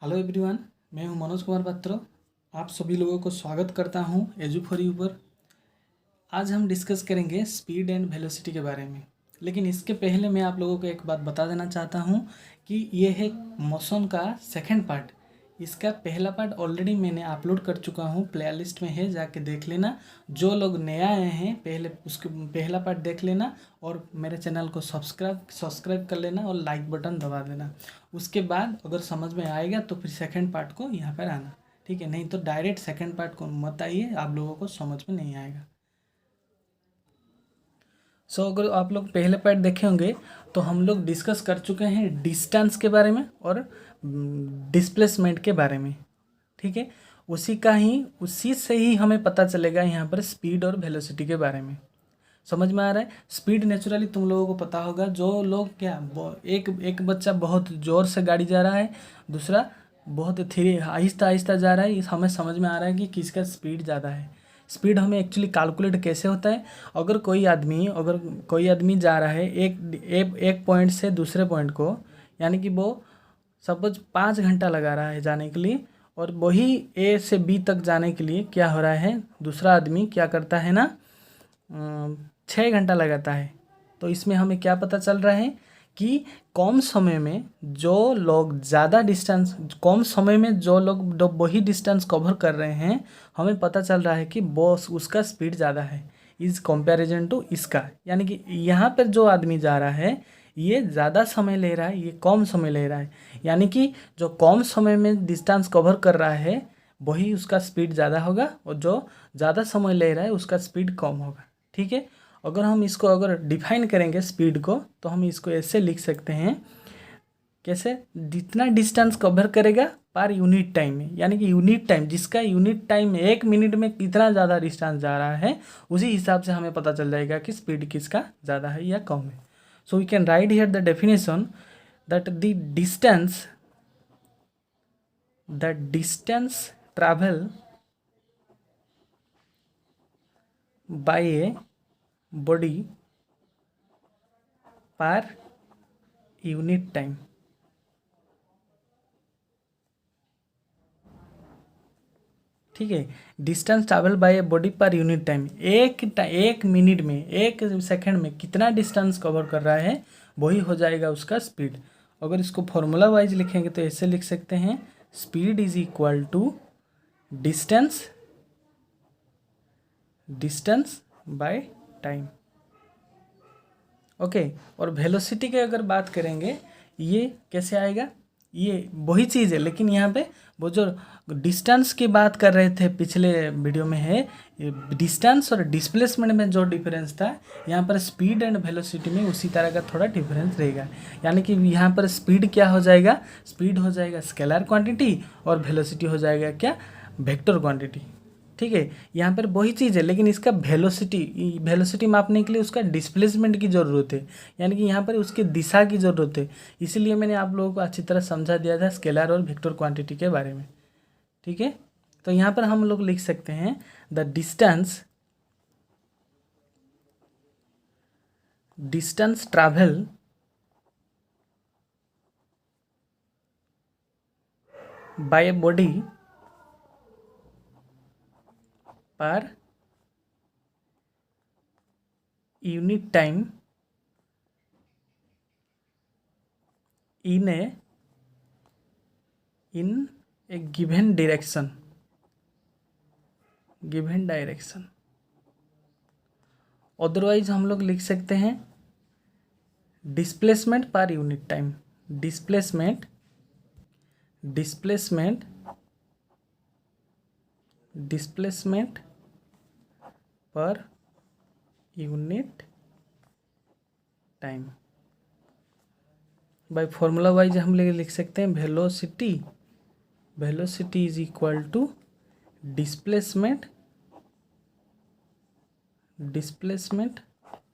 Hello everyone, मैं हूं मनोज कुमार पात्र। आप सभी लोगों को स्वागत करता हूं एजू फॉर यू पर। आज हम डिस्कस करेंगे स्पीड एंड वेलोसिटी के बारे में। लेकिन इसके पहले मैं आप लोगों को एक बात बता देना चाहता हूं कि ये है मोशन का सेकंड पार्ट। इसका पहला पार्ट ऑलरेडी मैंने अपलोड कर चुका हूं, प्लेलिस्ट में है, जाके देख लेना। जो लोग नए आए हैं पहले उसके पहला पार्ट देख लेना और मेरे चैनल को सब्सक्राइब कर लेना और लाइक बटन दबा देना। उसके बाद अगर समझ में आएगा तो फिर सेकंड पार्ट को यहाँ पर आना, ठीक है? नहीं तो डायरेक्ट सेकंड पार्ट को मत आइए, आप लोगों को समझ में नहीं आएगा। अगर आप लोग पहले पार्ट देखे होंगे तो हम लोग डिस्कस कर चुके हैं डिस्टेंस के बारे में और डिस्प्लेसमेंट के बारे में, ठीक है? उसी से ही हमें पता चलेगा यहाँ पर स्पीड और वेलोसिटी के बारे में। समझ में आ रहा है? स्पीड नेचुरली तुम लोगों को पता होगा। जो लोग एक एक बच्चा बहुत ज़ोर से गाड़ी जा रहा है, दूसरा बहुत धीरे आहिस्ता आहिस्ता जा रहा है, इस हमें समझ में आ रहा है कि किसका स्पीड ज़्यादा है। स्पीड हमें एक्चुअली कैलकुलेट कैसे होता है? अगर कोई आदमी जा रहा है एक पॉइंट से दूसरे पॉइंट को, यानी कि वो सपोज 5 घंटा लगा रहा है जाने के लिए, और वही ए से बी तक जाने के लिए क्या हो रहा है, दूसरा आदमी क्या करता है ना, 6 घंटा लगाता है। तो इसमें हमें क्या पता चल रहा है कि कम समय में जो लोग वही डिस्टेंस कवर कर रहे हैं, हमें पता चल रहा है कि उसका स्पीड ज़्यादा है इज़ कंपैरिजन टू इसका। यानी कि यहाँ पर जो आदमी जा रहा है ये ज़्यादा समय ले रहा है, ये कम समय ले रहा है। यानी कि जो कम समय में डिस्टेंस कवर कर रहा है वही उसका स्पीड ज़्यादा होगा, और जो ज़्यादा समय ले रहा है उसका स्पीड कम होगा, ठीक है? अगर डिफाइन करेंगे स्पीड को तो हम इसको ऐसे लिख सकते हैं। कैसे? जितना डिस्टेंस कवर करेगा पर यूनिट टाइम में, यानी कि यूनिट टाइम, जिसका यूनिट टाइम में 1 मिनट में कितना ज़्यादा डिस्टेंस जा रहा है, उसी हिसाब से हमें पता चल जाएगा कि स्पीड किसका ज़्यादा है या कम है। So we can write here the definition that the distance travel by a body per unit time. ठीक है, distance travel by a body per unit time. एक मिनट में, एक सेकंड में कितना डिस्टेंस कवर कर रहा है वही हो जाएगा उसका स्पीड। अगर इसको फॉर्मूला वाइज लिखेंगे तो ऐसे लिख सकते हैं, speed is equal to distance by time. Okay, और वेलोसिटी की अगर बात करेंगे, ये कैसे आएगा? ये वही चीज़ है, लेकिन यहाँ पे वो जो डिस्टेंस की बात कर रहे थे पिछले वीडियो में है, डिस्टेंस और डिस्प्लेसमेंट में जो डिफरेंस था, यहाँ पर स्पीड एंड वेलोसिटी में उसी तरह का थोड़ा डिफरेंस रहेगा। यानी कि यहाँ पर स्पीड क्या हो जाएगा? स्पीड हो जाएगा स्केलर क्वांटिटी और वेलोसिटी हो जाएगा क्या? Vector quantity. ठीक है, यहाँ पर वही चीज़ है, लेकिन इसका वेलोसिटी मापने के लिए उसका डिस्प्लेसमेंट की ज़रूरत है, यानी कि यहाँ पर उसके दिशा की ज़रूरत है। इसीलिए मैंने आप लोगों को अच्छी तरह समझा दिया था स्केलर और वेक्टर क्वांटिटी के बारे में, ठीक है? तो यहाँ पर हम लोग लिख सकते हैं the distance travel by a body per unit time in a given direction, otherwise हम लोग लिख सकते हैं displacement per unit time. Displacement per unit time. By formula wise हम लिख सकते हैं velocity is equal to displacement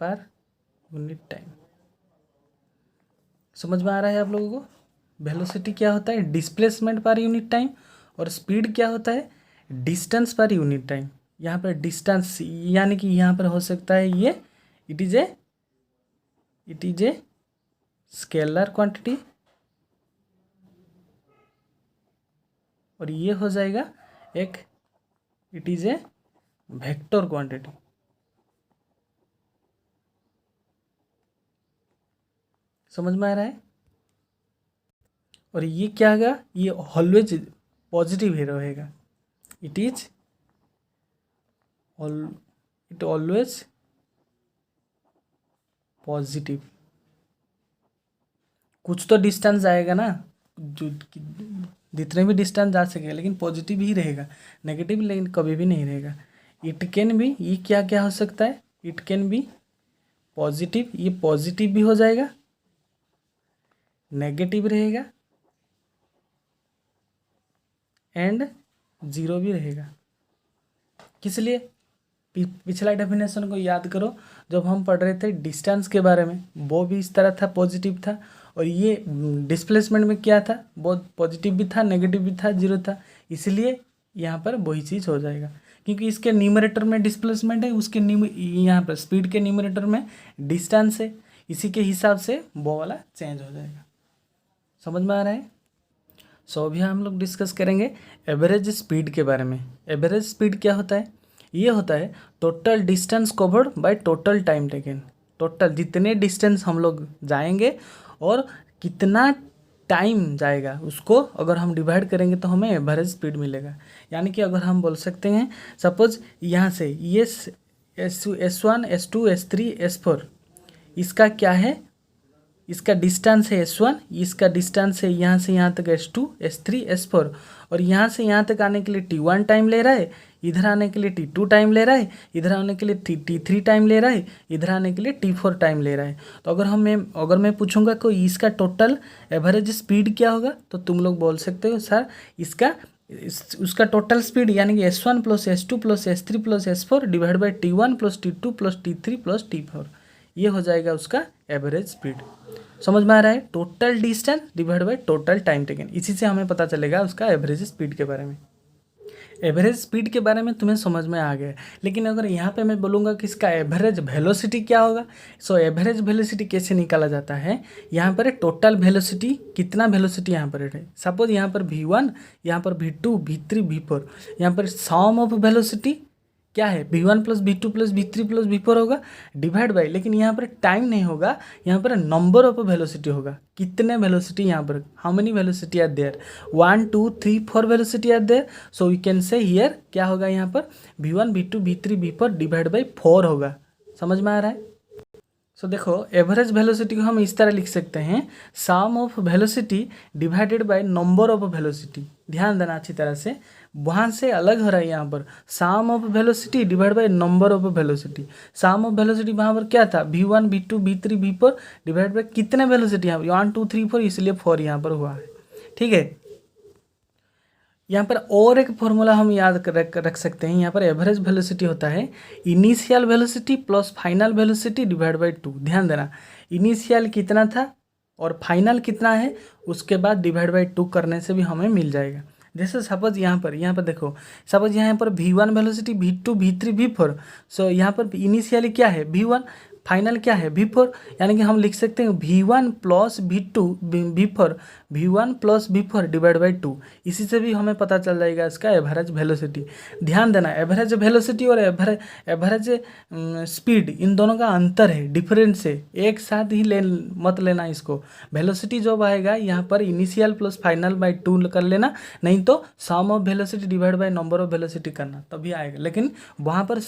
per unit time. समझ में आ रहा है आप लोगों को? वेलोसिटी क्या होता है? डिस्प्लेसमेंट पर यूनिट टाइम, और स्पीड क्या होता है? डिस्टेंस पर यूनिट टाइम। यहाँ पर डिस्टेंस यानी कि यहाँ पर हो सकता है ये it is a scalar quantity और ये हो जाएगा एक, it is a vector quantity. समझ में आ रहा है? और ये क्या होगा, ये ऑलवेज पॉजिटिव ही रहेगा, it is it always positive. कुछ तो डिस्टेंस आएगा ना, जो जितने भी डिस्टेंस जा सके, लेकिन पॉजिटिव ही रहेगा, नेगेटिव लेकिन कभी भी नहीं रहेगा। इट कैन भी, ये क्या क्या हो सकता है, इट कैन बी पॉजिटिव, ये पॉजिटिव भी हो जाएगा, नेगेटिव रहेगा एंड जीरो भी रहेगा। किस लिए? पिछला डेफिनेशन को याद करो, जब हम पढ़ रहे थे डिस्टेंस के बारे में, वो भी इस तरह था, पॉजिटिव था, और ये डिस्प्लेसमेंट में क्या था, बहुत पॉजिटिव भी था, नेगेटिव भी था, जीरो था। इसलिए यहाँ पर वही चीज़ हो जाएगा, क्योंकि इसके न्यूमरेटर में डिस्प्लेसमेंट है, उसके यहाँ पर स्पीड के न्यूमरेटर में डिस्टेंस है, इसी के हिसाब से वो वाला चेंज हो जाएगा। समझ में आ रहा है? सो अभी हम लोग डिस्कस करेंगे एवरेज स्पीड के बारे में। एवरेज स्पीड क्या होता है? ये होता है total distance covered by total time taken. Total जितने डिस्टेंस हम लोग जाएंगे और कितना टाइम जाएगा, उसको अगर हम डिवाइड करेंगे तो हमें एवरेज स्पीड मिलेगा। यानी कि अगर हम बोल सकते हैं, सपोज यहाँ से ये S1 S2 S3 S4, इसका क्या है, इसका डिस्टेंस है S1, इसका डिस्टेंस है यहाँ से यहाँ तक S2 S3 S4, और यहाँ से यहाँ तक आने के लिए T1 टाइम ले रहा है, इधर आने के लिए T2 टाइम ले रहा है, इधर आने के लिए T3 टाइम ले रहा है, इधर आने के लिए T4 टाइम ले रहा है। तो अगर मैं पूछूंगा कि इसका टोटल एवरेज स्पीड क्या होगा, तो तुम लोग बोल सकते हो सर उसका टोटल स्पीड यानी कि S1 plus S2 plus S3 plus S4 divide by T1 plus T2 plus T3 plus T4, ये हो जाएगा उसका एवरेज स्पीड। समझ में आ रहा है? Total distance divide by total time taken, इसी से हमें पता चलेगा उसका एवरेज स्पीड के बारे में। एवरेज स्पीड के बारे में तुम्हें समझ में आ गया, लेकिन अगर यहाँ पे मैं बोलूँगा कि इसका एवरेज वेलोसिटी क्या होगा, सो एवरेज वेलोसिटी कैसे निकाला जाता है, यहाँ पर टोटल वेलोसिटी, कितना वेलोसिटी यहाँ पर है, सपोज यहाँ पर V1, यहाँ पर V2 V3 V4, यहाँ पर सम ऑफ वेलोसिटी क्या है, V1 plus V2 plus V3 plus V4 होगा, डिवाइड बाई, लेकिन यहाँ पर टाइम नहीं होगा, यहाँ पर नंबर ऑफ वेलोसिटी होगा, कितने वेलोसिटी यहाँ पर, how many velocity are there, 1 2 3 4 velocity are there, so we can say here क्या होगा, यहाँ पर V1 V2 V3 V4 divide by 4 होगा। समझ में आ रहा है? सो देखो एवरेज वेलोसिटी को हम इस तरह लिख सकते हैं, sum of velocity divided by number of velocity. ध्यान देना अच्छी तरह से, वहाँ से अलग हो रहा है, यहाँ पर sum of velocity divide by number of velocity. Sum of velocity वहाँ पर क्या था, V1 V2 V3 V4 divide by कितने वेलोसिटी, यहाँ 1 2 3 4, इसलिए 4 यहाँ पर हुआ है। ठीक है, यहाँ पर और एक फॉर्मूला हम याद रख सकते हैं, यहाँ पर एवरेज वेलोसिटी होता है initial velocity plus final velocity divide by 2। ध्यान देना, इनिशियल कितना था और फाइनल कितना है, उसके बाद डिवाइड बाई 2 करने से भी हमें मिल जाएगा। जैसे सपोज यहाँ पर देखो, सपोज यहाँ पर V1 velocity V2 V3 V4, सो यहाँ पर इनिशियली क्या है V1, फाइनल क्या है V4, यानी कि हम लिख सकते हैं V1 plus V2 V4, V1 plus V4 divide by 2। इसी से भी हमें पता चल जाएगा इसका एवरेज वेलोसिटी। ध्यान देना, एवरेज वेलोसिटी और एवरेज स्पीड, इन दोनों का अंतर है, डिफरेंस है, एक साथ ही मत लेना इसको। वेलोसिटी जब आएगा यहाँ पर इनिशियल प्लस फाइनल बाई 2 कर लेना, नहीं तो sum of velocity divide by number of velocity करना, तभी आएगा। लेकिन वहाँ पर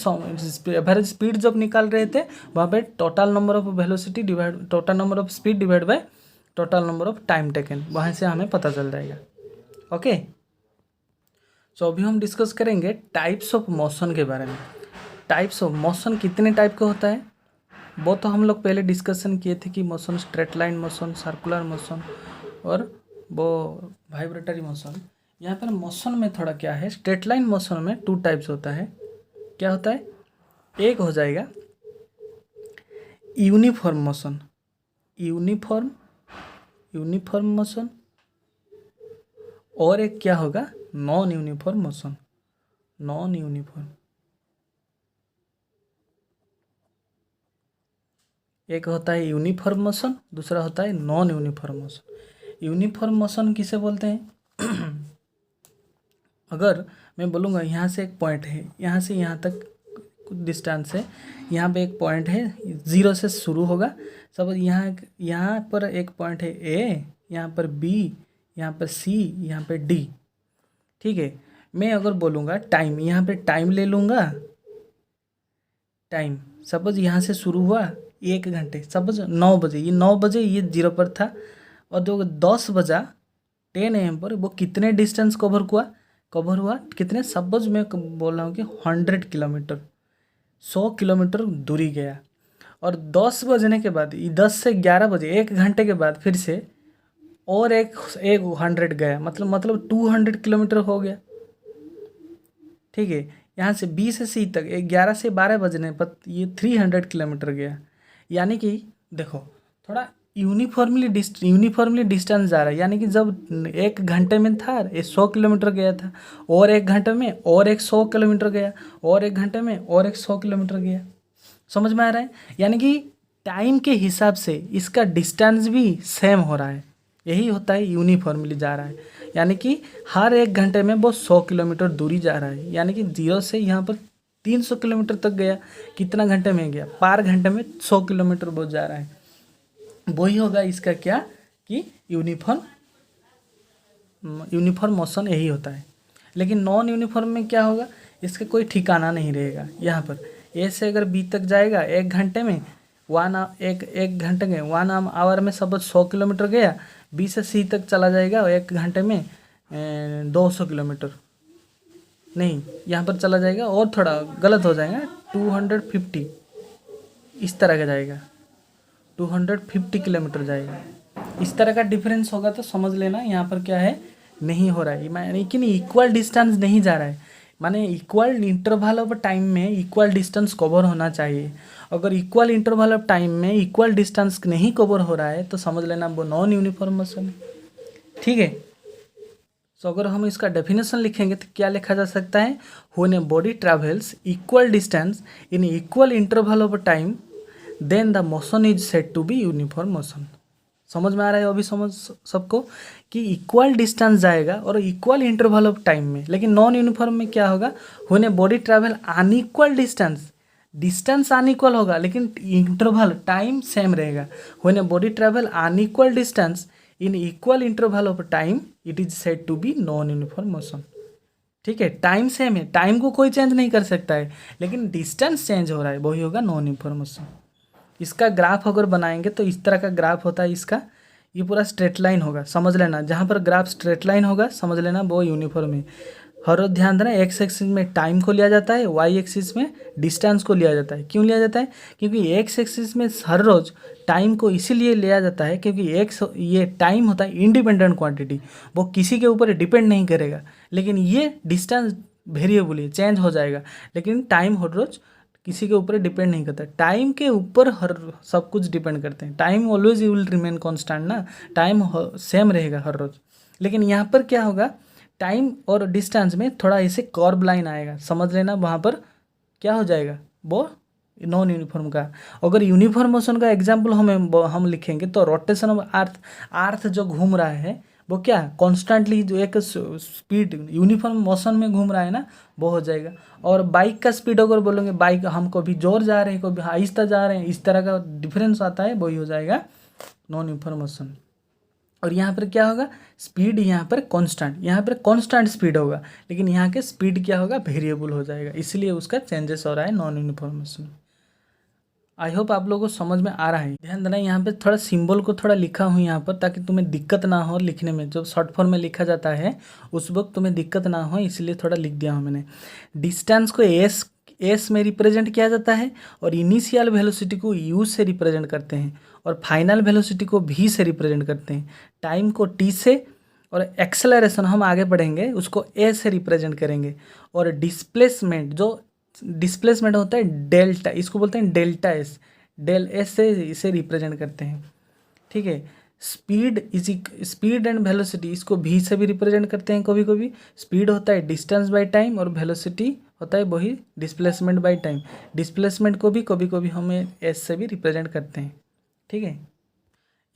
एवरेज स्पीड जब निकाल रहे थे, वहाँ पर total number of velocity divide total number of speed divide by total number of time taken, वहाँ से हमें पता चल जाएगा। ओके, सो अभी हम डिस्कस करेंगे टाइप्स ऑफ मोशन के बारे में। टाइप्स ऑफ मोशन कितने टाइप का होता है, वो तो हम लोग पहले डिस्कशन किए थे कि motion, straight line motion, circular motion और वो वाइब्रेटरी मोशन। यहाँ पर मोशन में थोड़ा क्या है, स्ट्रेट लाइन मोशन में 2 टाइप्स होता है। क्या होता है, एक हो जाएगा यूनिफॉर्म मोशन, यूनिफॉर्म मोशन, और एक क्या होगा, non uniform motion, non uniform. एक होता है यूनिफॉर्म मोशन, दूसरा होता है non uniform motion. Uniform motion किसे बोलते हैं अगर मैं बोलूँगा यहाँ से एक पॉइंट है, यहाँ से यहाँ तक कुछ डिस्टेंस है, यहाँ पे एक पॉइंट है, 0 से शुरू होगा। सब यहाँ पर एक पॉइंट है ए, यहाँ पर बी, यहाँ पर सी, यहाँ पे डी। ठीक है, मैं अगर बोलूँगा टाइम, यहाँ पे टाइम ले लूँगा। टाइम सपोज यहाँ से शुरू हुआ 1 घंटे, सपोज 9 बजे, ये 9 बजे ये 0 पर था, और जो 10 बजा 10 AM पर वो कितने डिस्टेंस कवर हुआ कितने, सपोज मैं बोल रहा हूँ कि 100 किलोमीटर, 100 किलोमीटर दूरी गया। और 10 बजने के बाद, 10 से 11 बजे, 1 घंटे के बाद फिर से और एक 100 गया, मतलब 200 किलोमीटर हो गया। ठीक है, यहाँ से बी से सी तक 11 से 12 बजने पर ये 300 किलोमीटर गया। यानी कि देखो थोड़ा यूनिफॉर्मली डिस्टेंस जा रहा है। यानी कि जब 1 घंटे में था ये 100 किलोमीटर गया था, और 1 घंटे में और एक 100 किलोमीटर गया, और 1 घंटे में और एक 100 किलोमीटर गया। समझ में आ रहा है? यानी कि टाइम के हिसाब से इसका डिस्टेंस भी सेम हो रहा है। यही होता है यूनिफॉर्मली जा रहा है, यानी कि हर 1 घंटे में वो 100 किलोमीटर दूरी जा रहा है। यानी कि 0 से यहाँ पर 300 किलोमीटर तक गया। कितना घंटे में गया? पर घंटे में 100 किलोमीटर वो जा रहा है। वही होगा इसका क्या कि यूनिफॉर्म मोशन यही होता है। लेकिन नॉन यूनिफॉर्म में क्या होगा, इसका कोई ठिकाना नहीं रहेगा। यहाँ पर ए से अगर बी तक जाएगा 1 घंटे में, एक घंटे में 1 आवर में सब 100 किलोमीटर गया। बी से सी तक चला जाएगा 1 घंटे में 200 किलोमीटर, नहीं यहाँ पर चला जाएगा और थोड़ा गलत हो जाएगा, 250 इस तरह का जाएगा, 250 किलोमीटर जाएगा। इस तरह का डिफरेंस होगा तो समझ लेना यहाँ पर क्या है, नहीं हो रहा है, लेकिन इक्वल डिस्टेंस नहीं जा रहा है। माने इक्वल इंटरवल ऑफ टाइम में इक्वल डिस्टेंस कवर होना चाहिए। अगर इक्वल इंटरवल ऑफ टाइम में इक्वल डिस्टेंस नहीं कवर हो रहा है तो समझ लेना वो नॉन यूनिफॉर्म मोशन है। ठीक है, तो अगर हम इसका डेफिनेशन लिखेंगे तो क्या लिखा जा सकता है, when a body travels equal distance in equal interval of time then the motion is said to be uniform motion. समझ में आ रहा है अभी समझ सबको कि इक्वल डिस्टेंस जाएगा और इक्वल इंटरवल ऑफ टाइम में। लेकिन नॉन यूनिफॉर्म में क्या होगा, when a body travel unequal distance unequal होगा लेकिन इंटरवल टाइम सेम रहेगा। When a body travel unequal distance in equal interval of time it is said to be non uniform motion. ठीक है, time same है, time को कोई change नहीं कर सकता है, लेकिन डिस्टेंस चेंज हो रहा है, वही होगा नॉन यूनिफॉर्म मोशन। इसका ग्राफ अगर बनाएंगे तो इस तरह का ग्राफ होता है इसका, ये पूरा स्ट्रेट लाइन होगा, समझ लेना। जहाँ पर ग्राफ स्ट्रेट लाइन होगा समझ लेना वो यूनिफॉर्म है। हर रोज ध्यान देना, एक्स एक्सिस में टाइम को लिया जाता है, वाई एक्सिस में डिस्टेंस को लिया जाता है। क्यों लिया जाता है? क्योंकि एक्स एक्सिस में हर रोज टाइम को इसीलिए लिया जाता है क्योंकि ये टाइम होता है इंडिपेंडेंट क्वांटिटी, वो किसी के ऊपर डिपेंड नहीं करेगा। लेकिन ये डिस्टेंस वेरिएबल है, चेंज हो जाएगा, लेकिन टाइम हर रोज किसी के ऊपर डिपेंड नहीं करता। टाइम के ऊपर हर सब कुछ डिपेंड करते हैं। Time always you will remain constant ना, टाइम सेम रहेगा हर रोज। लेकिन यहाँ पर क्या होगा, टाइम और डिस्टेंस में थोड़ा ऐसे कर्व लाइन आएगा, समझ लेना। वहाँ पर क्या हो जाएगा, वो नॉन यूनिफॉर्म का। अगर यूनिफॉर्म मोशन का एग्जाम्पल हम लिखेंगे तो रोटेशन ऑफ अर्थ जो घूम रहा है वो क्या कॉन्स्टेंटली जो एक स्पीड यूनिफॉर्म मोशन में घूम रहा है ना, वो हो जाएगा। और बाइक का स्पीड अगर बोलोगे, बाइक हम कभी जोर जा रहे हैं कभी आहिस्ता जा रहे हैं, इस तरह का डिफरेंस आता है, वही हो जाएगा नॉन यूनिफॉर्म मोशन। और यहाँ पर क्या होगा, स्पीड यहाँ पर कांस्टेंट, यहाँ पर कांस्टेंट स्पीड होगा, लेकिन यहाँ के स्पीड क्या होगा, वेरिएबल हो जाएगा, इसलिए उसका चेंजेस हो रहा है non uniform motion. I hope आप लोगों को समझ में आ रहा है। ध्यान देना, यहाँ पे थोड़ा सिंबल को थोड़ा लिखा हूँ यहाँ पर, ताकि तुम्हें दिक्कत ना हो लिखने में। जब शॉर्ट फॉर्म में लिखा जाता है उस वक्त तुम्हें दिक्कत ना हो, इसलिए थोड़ा लिख दिया हूँ मैंने। डिस्टेंस को एस में रिप्रेजेंट किया जाता है, और इनिशियल वेलोसिटी को यू से रिप्रेजेंट करते हैं, और फाइनल वेलोसिटी को भी से रिप्रेजेंट करते हैं। टाइम को टी से, और एक्सेलरेशन हम आगे बढ़ेंगे उसको ए से रिप्रेजेंट करेंगे। और डिस्प्लेसमेंट होता है डेल्टा, इसको बोलते हैं डेल्टा एस, डेल एस से इसे रिप्रेजेंट करते हैं। ठीक है, स्पीड एंड वेलोसिटी इसको भी से भी रिप्रेजेंट करते हैं कभी कभी। स्पीड होता है डिस्टेंस बाय टाइम, और वेलोसिटी होता है वही डिस्प्लेसमेंट बाय टाइम। डिस्प्लेसमेंट को भी कभी कभी हमें एस से भी रिप्रेजेंट करते हैं। ठीक है,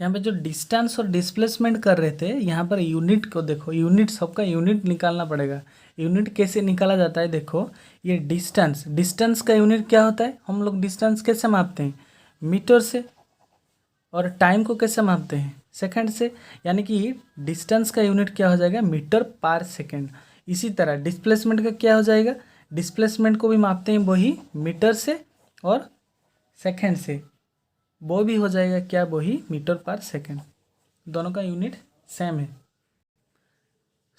यहाँ पे जो डिस्टेंस और डिस्प्लेसमेंट कर रहे थे, यहाँ पर यूनिट को देखो, यूनिट सबका यूनिट निकालना पड़ेगा। यूनिट कैसे निकाला जाता है, देखो ये डिस्टेंस का यूनिट क्या होता है, हम लोग डिस्टेंस कैसे मापते हैं, मीटर से, और टाइम को कैसे मापते हैं, सेकंड से, यानी कि डिस्टेंस का यूनिट क्या हो जाएगा, मीटर पर सेकंड। इसी तरह डिस्प्लेसमेंट का क्या हो जाएगा, डिस्प्लेसमेंट को भी मापते हैं वही मीटर से और सेकंड से, वो भी हो जाएगा क्या, वही मीटर पर सेकंड, दोनों का यूनिट सेम है।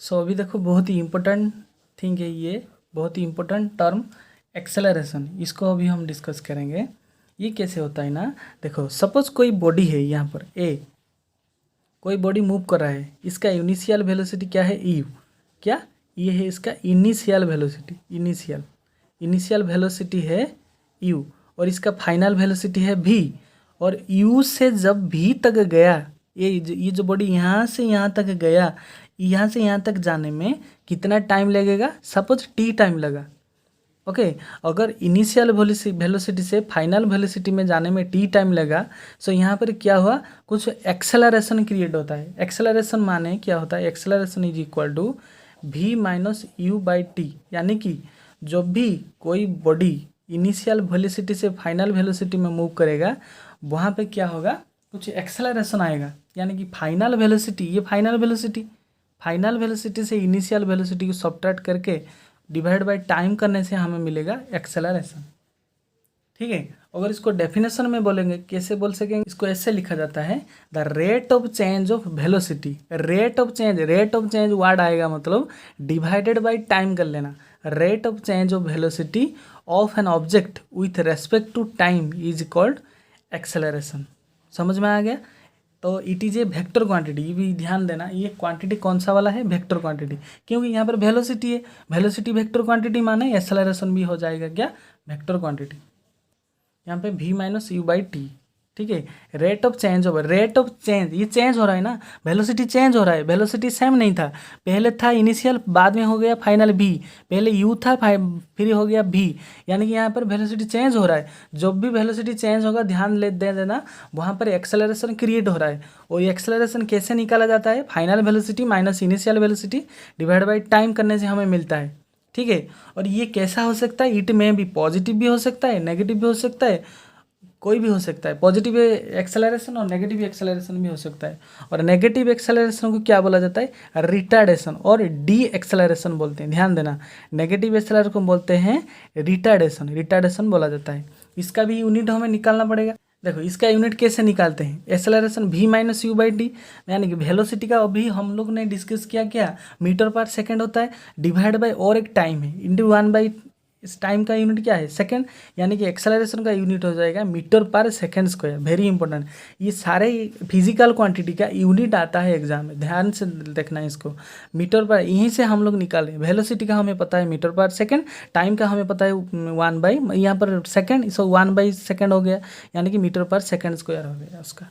सो अभी देखो बहुत ही इम्पोर्टेंट थिंग है ये, बहुत ही इम्पोर्टेंट टर्म एक्सेलरेशन, इसको अभी हम डिस्कस करेंगे। ये कैसे होता है ना, देखो सपोज कोई बॉडी है, यहाँ पर ए, कोई बॉडी मूव कर रहा है, इसका इनिशियल वेलोसिटी क्या है, यू, क्या ये है इसका इनिशियल वेलोसिटी, इनिशियल वेलोसिटी है यू, और इसका फाइनल वेलोसिटी है भी। और यू से जब भी तक गया, ये जो बॉडी यहाँ से यहाँ तक गया, यहाँ से यहाँ तक जाने में कितना टाइम लगेगा, सपोज टी टाइम लगा, ओके। अगर इनिशियल वेलोसिटी से फाइनल वेलोसिटी में जाने में टी टाइम लगा, सो यहाँ पर क्या हुआ, कुछ एक्सेलरेशन क्रिएट होता है। एक्सेलरेशन माने क्या होता है, acceleration is equal to v minus u by t, यानी कि जब भी कोई बॉडी इनिशियल वेलोसिटी से फाइनल वेलोसिटी में मूव करेगा, वहाँ पे क्या होगा, कुछ एक्सेलरेशन आएगा, यानी कि फाइनल वेलोसिटी, ये फाइनल वेलोसिटी से इनिशियल वेलोसिटी को सब्ट्रैक्ट करके डिवाइड बाय टाइम करने से हमें मिलेगा एक्सेलरेशन, ठीक है। अगर इसको डेफिनेशन में बोलेंगे, कैसे बोल सकेंगे, इसको ऐसे लिखा जाता है, the rate of change of velocity, rate of change word आएगा मतलब डिवाइडेड बाय टाइम कर लेना, rate of change of velocity of an object with respect to time is called acceleration. समझ में आ गया। तो it is a vector quantity, ये भी ध्यान देना, ये क्वांटिटी कौन सा वाला है, वेक्टर क्वांटिटी, क्योंकि यहाँ पर वेलोसिटी है, वेलोसिटी वेक्टर क्वांटिटी माने एक्सेलरेशन भी हो जाएगा क्या, वेक्टर क्वांटिटी। यहाँ पे v minus u by T, ठीक है। रेट ऑफ चेंज ये चेंज हो रहा है ना, वेलोसिटी चेंज हो रहा है, वेलोसिटी सेम नहीं था, पहले था इनिशियल, बाद में हो गया फाइनल v, पहले u था फिर हो गया v, यानी कि यहाँ पर वेलोसिटी चेंज हो रहा है। जब भी वेलोसिटी चेंज होगा ध्यान दे देना, वहाँ पर एक्सेलरेशन क्रिएट हो रहा है, और ये एक्सेलरेशन कैसे निकाला जाता है, final velocity minus initial velocity divide by time करने से हमें मिलता है, ठीक है। और ये कैसा हो सकता है, इट में भी पॉजिटिव भी हो सकता है, नेगेटिव भी हो सकता है, कोई भी हो सकता है, पॉजिटिव एक्सेलरेशन और नेगेटिव एक्सेलरेशन भी हो सकता है। और नेगेटिव एक्सेलरेशन को क्या बोला जाता है, रिटार्डेशन और डी एक्सेलरेशन बोलते हैं, ध्यान देना। नेगेटिव एक्सेलरेशन को बोलते हैं रिटार्डेशन बोला जाता है। इसका भी यूनिट हमें निकालना पड़ेगा। देखो इसका यूनिट कैसे निकालते हैं, acceleration v minus u by t, यानी कि वेलोसिटी का अभी हम लोग ने डिस्कस किया, क्या मीटर पर सेकंड होता है, डिवाइड बाय और एक टाइम है, इंटू 1 बाई इस टाइम का यूनिट क्या है, सेकंड, यानी कि एक्सेलरेशन का यूनिट हो जाएगा मीटर पर सेकंड स्क्वायर। वेरी इंपॉर्टेंट, ये सारे फिजिकल क्वांटिटी का यूनिट आता है एग्जाम में, ध्यान से देखना है इसको। मीटर पर यहीं से हम लोग निकालें, वेलोसिटी का हमें पता है मीटर पर सेकंड, टाइम का हमें पता है 1 बाई, यहाँ पर सेकंड, सो 1 बाई सेकंड हो गया, यानी कि मीटर पर सेकंड स्क्वायर हो गया उसका।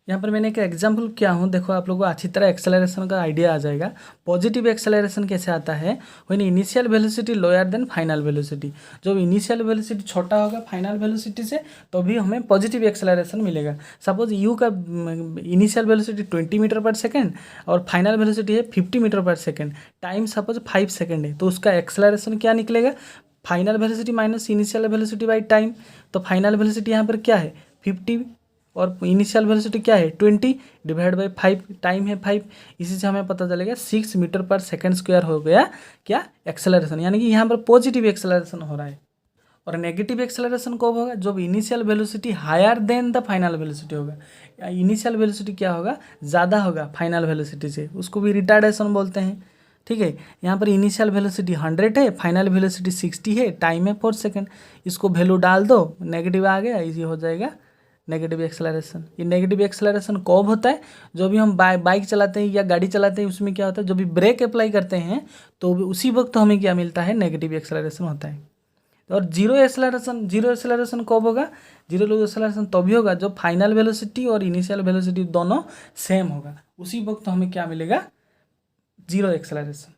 यहाँ पर मैंने एक एग्जाम्पल किया हूँ, देखो आप लोगों को अच्छी तरह एक्सेलरेशन का आइडिया आ जाएगा। पॉजिटिव एक्सेलरेशन कैसे आता है, when initial velocity lower than final velocity, जब इनिशियल वेलोसिटी छोटा होगा फाइनल वेलोसिटी से, तो भी हमें पॉजिटिव एक्सेलरेशन मिलेगा। सपोज यू का इनिशियल वेलोसिटी 20 मीटर पर सेकेंड और फाइनल वेलोसिटी है 50 मीटर पर सेकेंड, टाइम सपोज 5 सेकेंड है, तो उसका एक्सेलरेशन क्या निकलेगा, final velocity minus initial velocity by time. तो फाइनल वेलोसिटी यहाँ पर क्या है 50 और इनिशियल वेलोसिटी क्या है 20 डिवाइड बाई 5, टाइम है 5, इसी से हमें पता चलेगा 6 मीटर पर सेकंड स्क्वायर हो गया क्या एक्सेलरेशन, यानी कि यहाँ पर पॉजिटिव एक्सेलरेशन हो रहा है। और नेगेटिव एक्सेलरेशन कब होगा, जब initial velocity higher than the final velocity होगा। इनिशियल वेलोसिटी क्या होगा, ज़्यादा होगा फाइनल वेलोसिटी से, उसको भी रिटार्डेशन बोलते हैं, ठीक है। यहाँ पर इनिशियल वेलोसिटी 100 है, फाइनल वेलोसिटी 60 है, टाइम है 4 सेकेंड, इसको वैल्यू डाल दो, नेगेटिव आ गया, इजी हो जाएगा नेगेटिव एक्सेलरेशन। ये नेगेटिव एक्सेलरेशन कब होता है, जो भी हम बाइक चलाते हैं या गाड़ी चलाते हैं, उसमें क्या होता है, जब भी ब्रेक अप्लाई करते हैं तो उसी वक्त हमें क्या मिलता है, नेगेटिव एक्सेलरेशन होता है। और जीरो एक्सेलरेशन कब होगा, जीरो एक्सेलरेशन तभी होगा जब फाइनल वेलोसिटी और इनिशियल वेलोसिटी दोनों सेम होगा, उसी वक्त हमें क्या मिलेगा, जीरो एक्सेलरेशन।